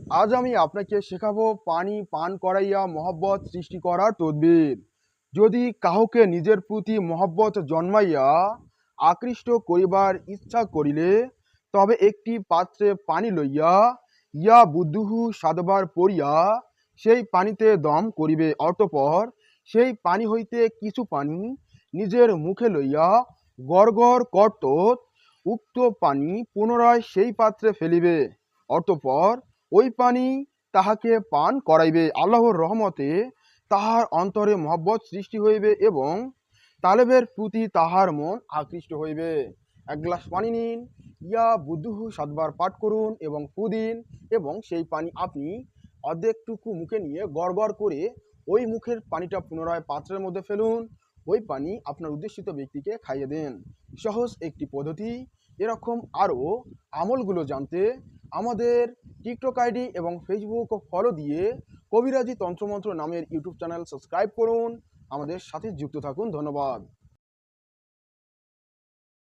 আজ আমি আপনাকে শেখাবো পানি পান করাইয়া মহব্বত সৃষ্টি করার তদবির। যদি কাহকে নিজের প্রতি মহব্বত জন্মাইয়া আকৃষ্ট করিবার ইচ্ছা করিলে, তবে একটি পাত্রে পানি লইয়া ইয়া বুদ্ধুহু সাতবার পড়িয়া সেই পানিতে দম করিবে। অতঃপর সেই পানি হইতে কিছু পানি নিজের মুখে লইয়া গড় গড় কর্তত উক্ত পানি পুনরায় সেই পাত্রে ফেলিবে। অতঃপর ওই পানি তাহাকে পান করাইবে। আল্লাহর রহমতে তাহার অন্তরে মহব্বত সৃষ্টি হইবে এবং তালেবের প্রতি তাহার মন আকৃষ্ট হইবে। এক গ্লাস পানি নিন, ইয়া বুদ্ধুহু সাতবার পাঠ করুন এবং ফু দিন, এবং সেই পানি আপনি অর্ধেকটুকু মুখে নিয়ে গড় গড় করে ওই মুখের পানিটা পুনরায় পাত্রের মধ্যে ফেলুন। ওই পানি আপনার উদ্দেশিত ব্যক্তিকে খাইয়ে দেন। সহজ একটি পদ্ধতি। এরকম আরও আমলগুলো জানতে আমাদের টিকটক আইডি এবং ফেসবুক ফলো দিয়ে কবিরাজি তন্ত্রমন্ত্র নামের ইউটিউব চ্যানেল সাবস্ক্রাইব করুন। আমাদের সাথে যুক্ত থাকুন। ধন্যবাদ।